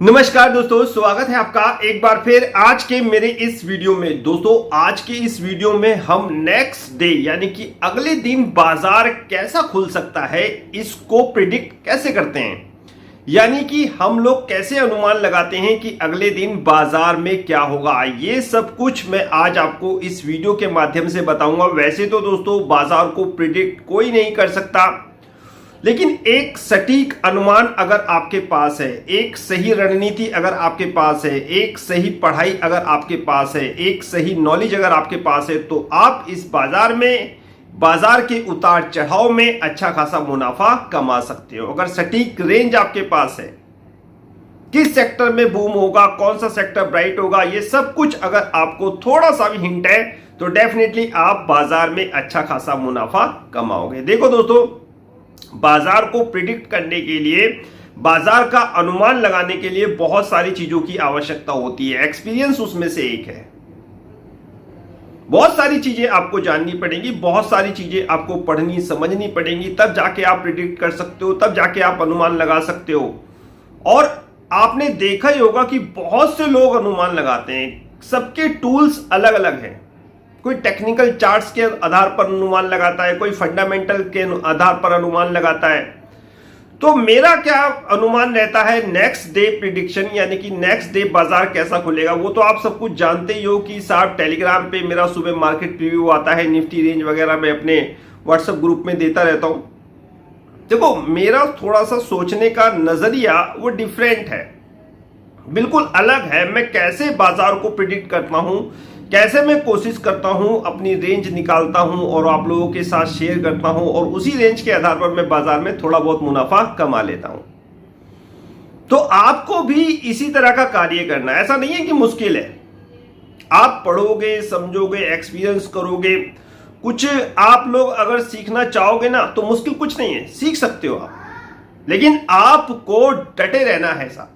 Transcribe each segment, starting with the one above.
नमस्कार दोस्तों, स्वागत है आपका एक बार फिर आज के मेरे इस वीडियो में। दोस्तों आज के इस वीडियो में हम नेक्स्ट डे यानी कि अगले दिन बाजार कैसा खुल सकता है इसको प्रिडिक्ट कैसे करते हैं, यानी कि हम लोग कैसे अनुमान लगाते हैं कि अगले दिन बाजार में क्या होगा। ये सब कुछ मैं आज आपको इस वीडियो के माध्यम से बताऊंगा। वैसे तो दोस्तों बाजार को प्रिडिक्ट कोई नहीं कर सकता, लेकिन एक सटीक अनुमान अगर आपके पास है, एक सही रणनीति अगर आपके पास है, एक सही पढ़ाई अगर आपके पास है, एक सही नॉलेज अगर आपके पास है, तो आप इस बाजार के उतार चढ़ाव में अच्छा खासा मुनाफा कमा सकते हो। अगर सटीक रेंज आपके पास है, किस सेक्टर में बूम होगा, कौन सा सेक्टर ब्राइट होगा, ये सब कुछ अगर आपको थोड़ा सा भी हिंट है तो डेफिनेटली आप बाजार में अच्छा खासा मुनाफा कमाओगे। देखो दोस्तों, बाजार को प्रिडिक्ट करने के लिए, बाजार का अनुमान लगाने के लिए बहुत सारी चीजों की आवश्यकता होती है। एक्सपीरियंस उसमें से एक है। बहुत सारी चीजें आपको जाननी पड़ेंगी, बहुत सारी चीजें आपको पढ़नी समझनी पड़ेंगी, तब जाके आप प्रिडिक्ट कर सकते हो, तब जाके आप अनुमान लगा सकते हो। और आपने देखा ही होगा कि बहुत से लोग अनुमान लगाते हैं, सबके टूल्स अलग अलग हैं। कोई टेक्निकल चार्ट्स के आधार पर अनुमान लगाता है, कोई फंडामेंटल के आधार पर अनुमान लगाता है। तो मेरा क्या अनुमान रहता है नेक्स्ट डे प्रिडिक्शन, यानी कि नेक्स्ट डे बाजार कैसा खुलेगा, वो तो आप सब कुछ जानते ही हो कि साहब टेलीग्राम पे मेरा सुबह मार्केट प्रीव्यू आता है, निफ्टी रेंज वगैरह मैं अपने व्हाट्सएप ग्रुप में देता रहता हूं। देखो मेरा थोड़ा सा सोचने का नजरिया वो डिफरेंट है, बिल्कुल अलग है। मैं कैसे बाजार को प्रिडिक्ट करता हूं, कैसे मैं कोशिश करता हूं, अपनी रेंज निकालता हूं और आप लोगों के साथ शेयर करता हूं, और उसी रेंज के आधार पर मैं बाजार में थोड़ा बहुत मुनाफा कमा लेता हूं। तो आपको भी इसी तरह का कार्य करना है। ऐसा नहीं है कि मुश्किल है, आप पढ़ोगे, समझोगे, एक्सपीरियंस करोगे, कुछ आप लोग अगर सीखना चाहोगे ना तो मुश्किल कुछ नहीं है, सीख सकते हो आप। लेकिन आपको डटे रहना है साहब,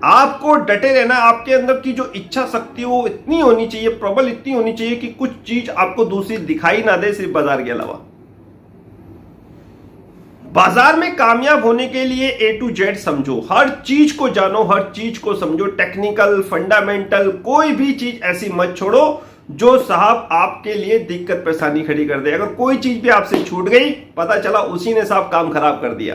आपको डटे रहना। आपके अंदर की जो इच्छा शक्ति वो इतनी होनी चाहिए, प्रबल इतनी होनी चाहिए कि कुछ चीज आपको दूसरी दिखाई ना दे सिर्फ बाजार के अलावा। बाजार में कामयाब होने के लिए A to Z समझो, हर चीज को जानो, हर चीज को समझो, टेक्निकल, फंडामेंटल, कोई भी चीज ऐसी मत छोड़ो जो साहब आपके लिए दिक्कत परेशानी खड़ी कर दे। अगर कोई चीज भी आपसे छूट गई, पता चला उसी ने साहब काम खराब कर दिया।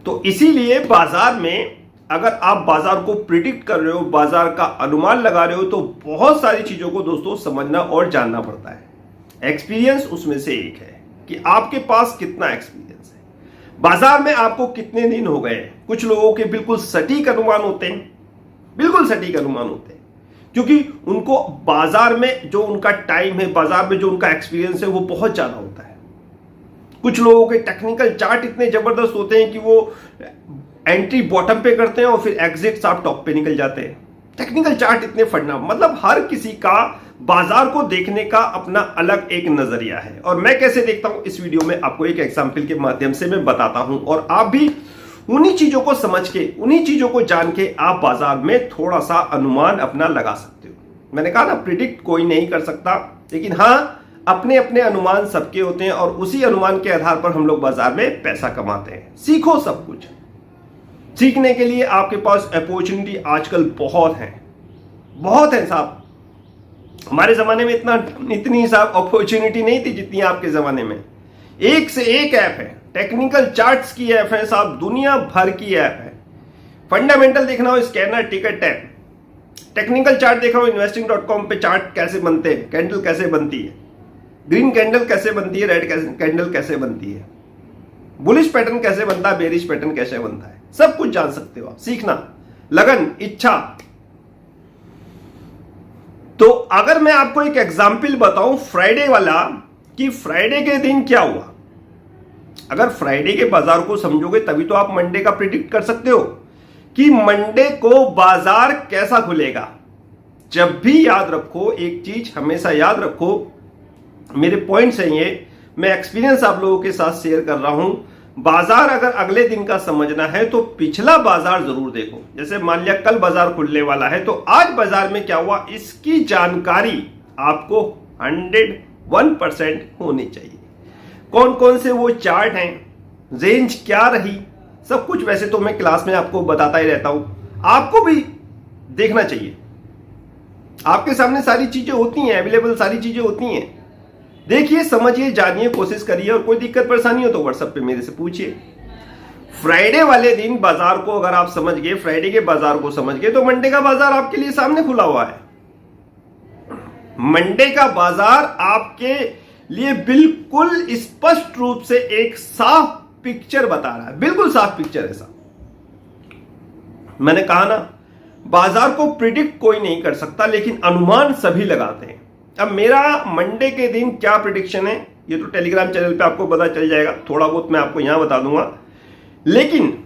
तो इसीलिए बाजार में अगर आप बाजार को प्रिडिक्ट कर रहे हो, बाजार का अनुमान लगा रहे हो, तो बहुत सारी चीजों को दोस्तों समझना और जानना पड़ता है। एक्सपीरियंस उसमें से एक है कि आपके पास कितना एक्सपीरियंस है, बाजार में आपको कितने दिन हो गए। कुछ लोगों के बिल्कुल सटीक अनुमान होते हैं, बिल्कुल सटीक अनुमान होते हैं, क्योंकि उनको बाजार में जो उनका टाइम है, बाजार में जो उनका एक्सपीरियंस है वो बहुत ज्यादा होता है। कुछ लोगों के टेक्निकल चार्ट इतने जबरदस्त होते हैं कि वो एंट्री बॉटम पे करते हैं और फिर एग्जिट साफ टॉप पे निकल जाते हैं। टेक्निकल चार्ट इतने फंडा, मतलब हर किसी का बाजार को देखने का अपना अलग एक नजरिया है। और मैं कैसे देखता हूं इस वीडियो में आपको एक एग्जांपल के माध्यम से मैं बताता हूं, और आप भी उन्हीं चीजों को समझ के, उन्हीं चीजों को जान के आप बाजार में थोड़ा सा अनुमान अपना लगा सकते हो। मैंने कहा ना, प्रिडिक्ट कोई नहीं कर सकता, लेकिन हाँ अपने अपने अनुमान सबके होते हैं, और उसी अनुमान के आधार पर हम लोग बाजार में पैसा कमाते हैं। सीखो सब कुछ। सीखने के लिए आपके पास अपॉर्चुनिटी आजकल बहुत है साहब। हमारे जमाने में इतनी साहब अपॉर्चुनिटी नहीं थी जितनी आपके जमाने में। एक से एक ऐप है, टेक्निकल चार्ट्स की ऐप है साहब, दुनिया भर की ऐप है। फंडामेंटल देखना हो scanner, ticket app, technical chart देखा हो investing.com पे चार्ट कैसे बनते हैं, कैंडल कैसे बनती है, ग्रीन कैंडल कैसे बनती है, रेड कैंडल कैसे बनती है, बुलिश पैटर्न कैसे बनता है, बेरिश पैटर्न कैसे बनता है, सब कुछ जान सकते हो आप। सीखना, लगन, इच्छा। तो अगर मैं आपको एक एग्जाम्पल बताऊं फ्राइडे वाला, कि फ्राइडे के दिन क्या हुआ, अगर फ्राइडे के बाजार को समझोगे तभी तो आप मंडे का प्रिडिक्ट कर सकते हो कि मंडे को बाजार कैसा खुलेगा। जब भी याद रखो एक चीज, हमेशा याद रखो, मेरे पॉइंट्स हैं ये, मैं एक्सपीरियंस आप लोगों के साथ शेयर कर रहा हूं। बाजार अगर अगले दिन का समझना है तो पिछला बाजार जरूर देखो। जैसे मान लिया कल बाजार खुलने वाला है, तो आज बाजार में क्या हुआ इसकी जानकारी आपको 101% होनी चाहिए। कौन कौन से वो चार्ट हैं, रेंज क्या रही, सब कुछ वैसे तो मैं क्लास में आपको बताता ही रहता हूं, आपको भी देखना चाहिए। आपके सामने सारी चीजें होती हैं, अवेलेबल सारी चीजें होती हैं। देखिए, समझिए, जानिए, कोशिश करिए, और कोई दिक्कत परेशानी हो तो व्हाट्सएप पे मेरे से पूछिए। फ्राइडे वाले दिन बाजार को अगर आप समझ गए, फ्राइडे के बाजार को समझ गए, तो मंडे का बाजार आपके लिए सामने खुला हुआ है। मंडे का बाजार आपके लिए बिल्कुल स्पष्ट रूप से एक साफ पिक्चर बता रहा है, बिल्कुल साफ पिक्चर है। मैंने कहा ना, बाजार को प्रिडिक्ट कोई नहीं कर सकता, लेकिन अनुमान सभी लगाते हैं। अब मेरा मंडे के दिन क्या प्रिडिक्शन है ये तो टेलीग्राम चैनल पे आपको पता चल जाएगा, थोड़ा बहुत मैं आपको यहां बता दूंगा, लेकिन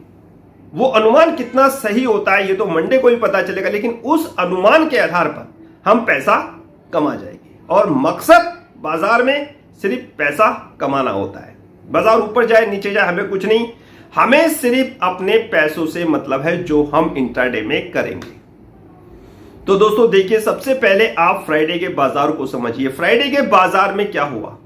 वो अनुमान कितना सही होता है ये तो मंडे को ही पता चलेगा। लेकिन उस अनुमान के आधार पर हम पैसा कमा जाएंगे, और मकसद बाजार में सिर्फ पैसा कमाना होता है। बाजार ऊपर जाए नीचे जाए हमें कुछ नहीं, हमें सिर्फ अपने पैसों से मतलब है जो हम इंट्राडे में करेंगे। तो दोस्तों देखिए, सबसे पहले आप फ्राइडे के बाजार को समझिए। फ्राइडे के बाजार में क्या हुआ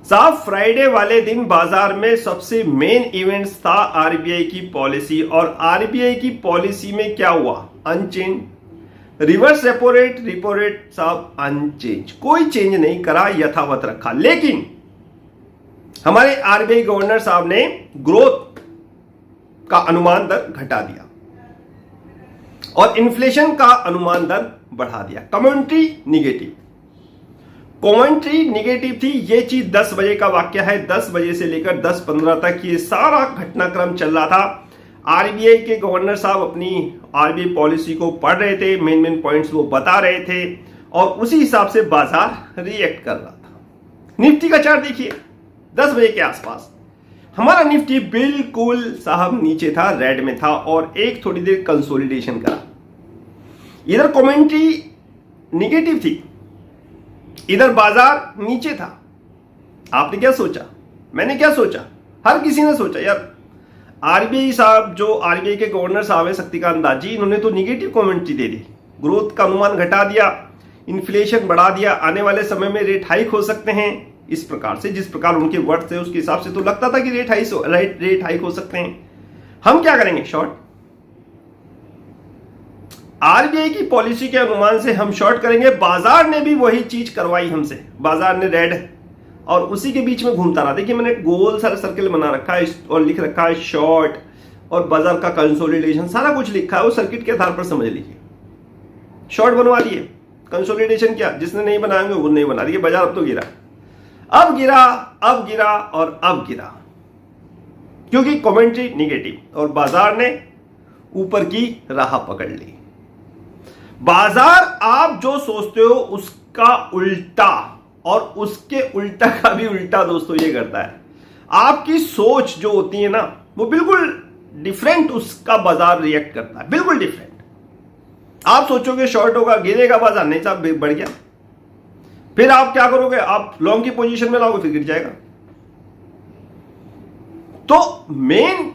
साहब? फ्राइडे वाले दिन बाजार में सबसे मेन इवेंट्स था आरबीआई की पॉलिसी, और आरबीआई की पॉलिसी में क्या हुआ? अनचेंज। रिवर्स रेपो रेट साहब अनचेंज, कोई चेंज नहीं करा, यथावत रखा। लेकिन हमारे आरबीआई गवर्नर साहब ने ग्रोथ का अनुमान दर घटा दिया और इन्फ्लेशन का अनुमान दर बढ़ा दिया। कमेंट्री निगेटिव थी। ये चीज 10 बजे का वाक्य है। 10 बजे से लेकर 10:15 तक ये सारा घटनाक्रम चल रहा था। आरबीआई के गवर्नर साहब अपनी आरबीआई पॉलिसी को पढ़ रहे थे, मेन पॉइंट्स वो बता रहे थे, और उसी हिसाब से बाजार रिएक्ट कर रहा था। निफ्टी का चार्ट देखिए, 10 बजे के आसपास हमारा निफ्टी बिल्कुल साहब नीचे था, रेड में था, और एक थोड़ी देर कंसोलिडेशन करा। इधर कमेंट्री निगेटिव थी, इधर बाजार नीचे था। आपने क्या सोचा? मैंने क्या सोचा? हर किसी ने सोचा यार, आरबीआई साहब, जो आरबीआई के गवर्नर साहब है शक्तिकांत दास जी, इन्होंने तो निगेटिव कमेंट्री दे दी, ग्रोथ का अनुमान घटा दिया, इन्फ्लेशन बढ़ा दिया, आने वाले समय में रेट हाइक हो सकते हैं। इस प्रकार से, जिस प्रकार उनके वर्ड थे उसके हिसाब से तो लगता था कि रेट हाइक हो सकते हैं। हम क्या करेंगे? शॉर्ट। आरबीआई की पॉलिसी के अनुमान से हम शॉर्ट करेंगे। बाजार ने भी वही चीज करवाई हमसे, बाजार ने रेड, और उसी के बीच में घूमता रहा। देखिए, मैंने गोल सारा सर्कल बना रखा है और लिख रखा है शॉर्ट, और बाजार का कंसोलिडेशन, सारा कुछ लिखा है, वो सर्किट के आधार पर समझ लीजिए। शॉर्ट बनवा दिए, कंसोलिडेशन क्या, जिसने नहीं बनाएंगे वो नहीं बना दिए। बाजार अब तो गिरा, अब गिरा और अब गिरा, क्योंकि कमेंट्री निगेटिव और बाजार ने ऊपर की राह पकड़ ली। बाजार आप जो सोचते हो उसका उल्टा, और उसके उल्टा का भी उल्टा दोस्तों ये करता है। आपकी सोच जो होती है ना, वो बिल्कुल डिफरेंट उसका बाजार रिएक्ट करता है, बिल्कुल डिफरेंट। आप सोचोगे शॉर्ट होगा, गिरेगा बाजार, नहीं साहब बढ़ गया, फिर आप क्या करोगे? आप लॉन्ग की पोजीशन में लाओगे, फिर गिर जाएगा। तो मेन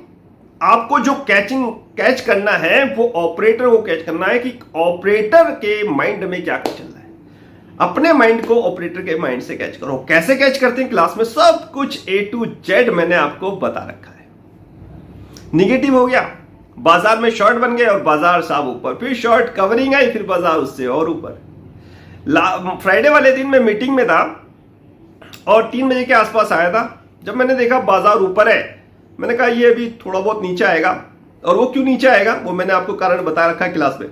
आपको जो कैच करना है वो ऑपरेटर को कैच करना है कि ऑपरेटर के माइंड में क्या चल रहा है। अपने माइंड को ऑपरेटर के माइंड से कैच करो। कैसे कैच करते हैं? क्लास में सब कुछ A to Z मैंने आपको बता रखा है। निगेटिव हो गया, बाजार में शॉर्ट बन गए और बाजार साहब ऊपर, फिर शॉर्ट कवरिंग आई, फिर बाजार उससे और ऊपर। फ्राइडे वाले दिन मैं मीटिंग में था और 3 बजे के आसपास आया था। जब मैंने देखा बाजार ऊपर है, मैंने कहा ये अभी थोड़ा बहुत नीचे आएगा, और वो क्यों नीचे आएगा वो मैंने आपको कारण बता रखा है क्लास में।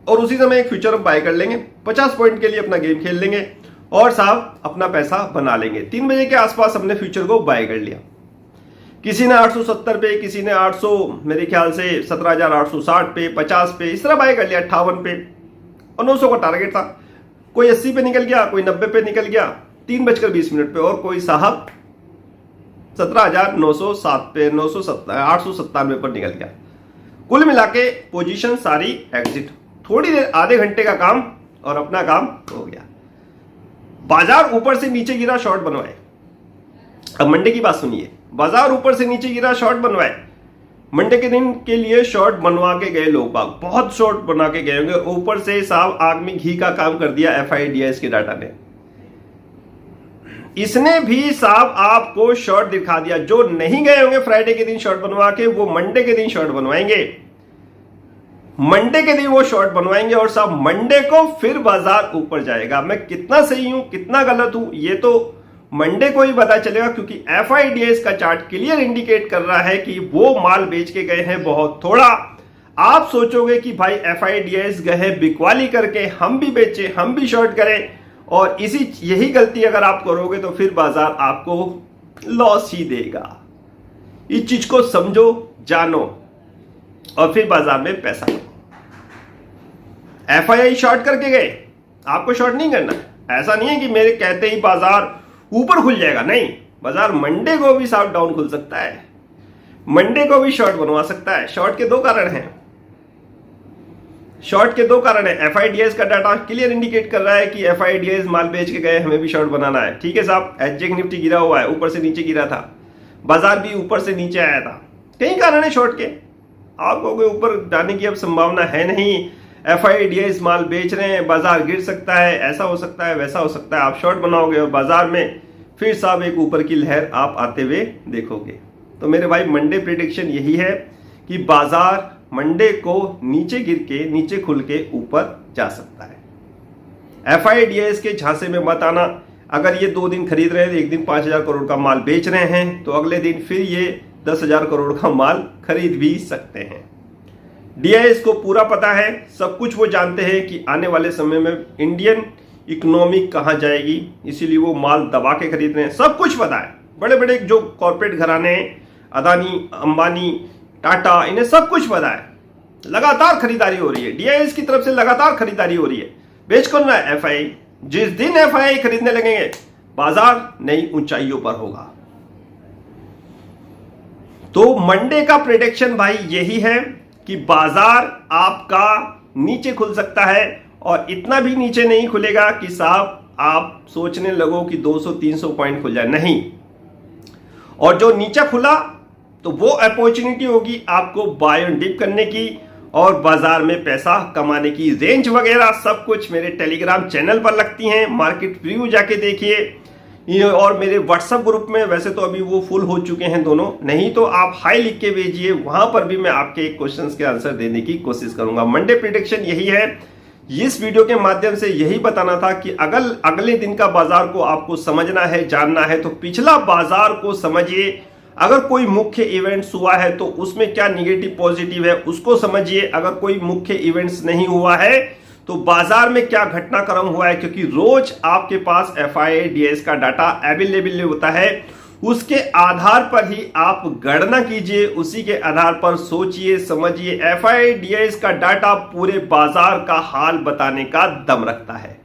और उसी समय एक फ्यूचर हम बाय कर लेंगे, 50 पॉइंट के लिए अपना गेम खेल लेंगे और साहब अपना पैसा बना लेंगे। 3 बजे के आसपास हमने फ्यूचर को बाय कर लिया। किसी ने 870 पे, किसी ने 800, मेरे ख्याल से 17,860 पे, 50 पे, इस तरह बाय कर लिया, 58 पे, और 900 का टारगेट था। कोई 80 पे निकल गया, कोई 90 पे निकल गया, 3:20 पे, और कोई साहब 17,907 पे, 897 पर निकल गया। कुल मिला के पोजीशन सारी एग्जिट, थोड़ी देर, आधे घंटे का काम और अपना काम हो गया। बाजार ऊपर से नीचे गिरा, शॉर्ट बनवाए। अब मंडे की बात सुनिए, बाजार ऊपर से नीचे गिरा, शॉर्ट बनवाए। मंडे के दिन के लिए शॉर्ट बनवा के गए लोग बाग, बहुत शॉर्ट बना के गए होंगे। ऊपर से साहब आग में घी का काम कर दिया FIDS के डाटा ने। इसने भी साहब आपको शॉर्ट दिखा दिया। जो नहीं गए होंगे फ्राइडे के दिन शॉर्ट बनवा के, वो मंडे के दिन शॉर्ट बनवाएंगे। मंडे के दिन वो शॉर्ट बनवाएंगे और साहब मंडे को फिर बाजार ऊपर जाएगा। मैं कितना सही हूं कितना गलत हूं ये तो मंडे को ही पता चलेगा, क्योंकि FIDS का चार्ट क्लियर इंडिकेट कर रहा है कि वो माल बेच के गए हैं बहुत थोड़ा। आप सोचोगे कि भाई FIDS गए बिकवाली करके, हम भी बेचे, हम भी शॉर्ट करें, और यही गलती अगर आप करोगे तो फिर बाजार आपको लॉस ही देगा। इस चीज को समझो, जानो, और फिर बाजार में पैसा करो। FII शॉर्ट करके गए, आपको शॉर्ट नहीं करना। ऐसा नहीं है कि मेरे कहते ही बाजार ऊपर खुल जाएगा, नहीं। बाजार मंडे को भी साफ डाउन खुल सकता है, मंडे को भी शॉर्ट बनवा सकता है। शॉर्ट के दो कारण हैं, शॉर्ट के दो कारण है। FIDS का डाटा क्लियर इंडिकेट कर रहा है कि FIDS माल बेच के गए, हमें भी शॉर्ट बनाना है। ठीक है साहब, एसजेक निफ्टी गिरा हुआ है, ऊपर से नीचे गिरा था, बाजार भी ऊपर से नीचे आया था। कई कारण है शॉर्ट के। आप कहोगे ऊपर जाने की अब संभावना है नहीं, FIDS माल बेच रहे हैं, बाजार गिर सकता है, ऐसा हो सकता है, वैसा हो सकता है। आप शॉर्ट बनाओगे और बाजार में फिर साहब एक ऊपर की लहर आप आते हुए देखोगे। तो मेरे भाई मंडे प्रेडिक्शन यही है कि बाजार मंडे को नीचे गिर के, नीचे खुल के ऊपर जा सकता है। FIDS के झांसे में मत आना। अगर ये 2 दिन खरीद रहे हैं, एक दिन 5,000 करोड़ का माल बेच रहे हैं, तो अगले दिन फिर ये 10,000 करोड़ का माल खरीद भी सकते हैं। DIS को पूरा पता है, सब कुछ वो जानते हैं कि आने वाले समय में इंडियन इकोनॉमी कहां जाएगी, इसीलिए वो माल दबा के खरीद रहे हैं। सब कुछ पता है। बड़े बड़े जो कॉर्पोरेट घराने, अदानी, अंबानी, टाटा, इन्हें सब कुछ पता है। लगातार खरीदारी हो रही है, DIS की तरफ से लगातार खरीदारी हो रही है। बेच कौन रहा है? FII। जिस दिन FII खरीदने लगेंगे, बाजार नई ऊंचाइयों पर होगा। तो मंडे का प्रेडिक्शन भाई यही है कि बाजार आपका नीचे खुल सकता है, और इतना भी नीचे नहीं खुलेगा कि साहब आप सोचने लगो कि 200-300 पॉइंट खुल जाए, नहीं। और जो नीचे खुला तो वो अपॉर्चुनिटी होगी आपको बाय एंड डिप करने की और बाजार में पैसा कमाने की। रेंज वगैरह सब कुछ मेरे टेलीग्राम चैनल पर लगती हैं, मार्केट प्रीव्यू जाके देखिए। और मेरे व्हाट्सएप ग्रुप में वैसे तो अभी वो फुल हो चुके हैं दोनों, नहीं तो आप हाई लिख के भेजिए, वहां पर भी मैं आपके क्वेश्चंस के आंसर देने की कोशिश करूंगा। मंडे प्रेडिक्शन यही है। इस वीडियो के माध्यम से यही बताना था कि अगर अगले दिन का बाजार को आपको समझना है, जानना है, तो पिछला बाजार को समझिए। अगर कोई मुख्य इवेंट्स हुआ है तो उसमें क्या निगेटिव पॉजिटिव है उसको समझिए। अगर कोई मुख्य इवेंट्स नहीं हुआ है तो बाजार में क्या घटनाक्रम हुआ है, क्योंकि रोज आपके पास FIDS का डाटा अवेलेबल होता है। उसके आधार पर ही आप गणना कीजिए, उसी के आधार पर सोचिए, समझिए। FIDS का डाटा पूरे बाजार का हाल बताने का दम रखता है।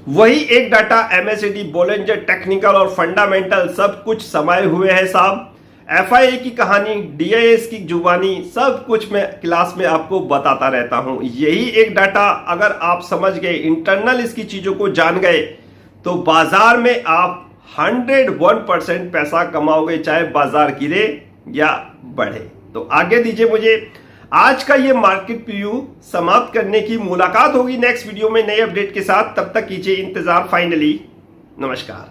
वही एक डाटा MACD, बोलिंजर, टेक्निकल और फंडामेंटल सब कुछ समाये हुए हैं साहब। FII की कहानी, DIS की जुबानी, सब कुछ मैं क्लास में आपको बताता रहता हूं। यही एक डाटा अगर आप समझ गए, इंटरनल इसकी चीजों को जान गए, तो बाजार में आप 101% पैसा कमाओगे, चाहे बाजार गिरे या बढ़े। तो आगे दीजिए मुझे। आज का ये मार्केट प्रीव्यू समाप्त करने की। मुलाकात होगी नेक्स्ट वीडियो में नए अपडेट के साथ। तब तक कीजिए इंतजार। फाइनली नमस्कार।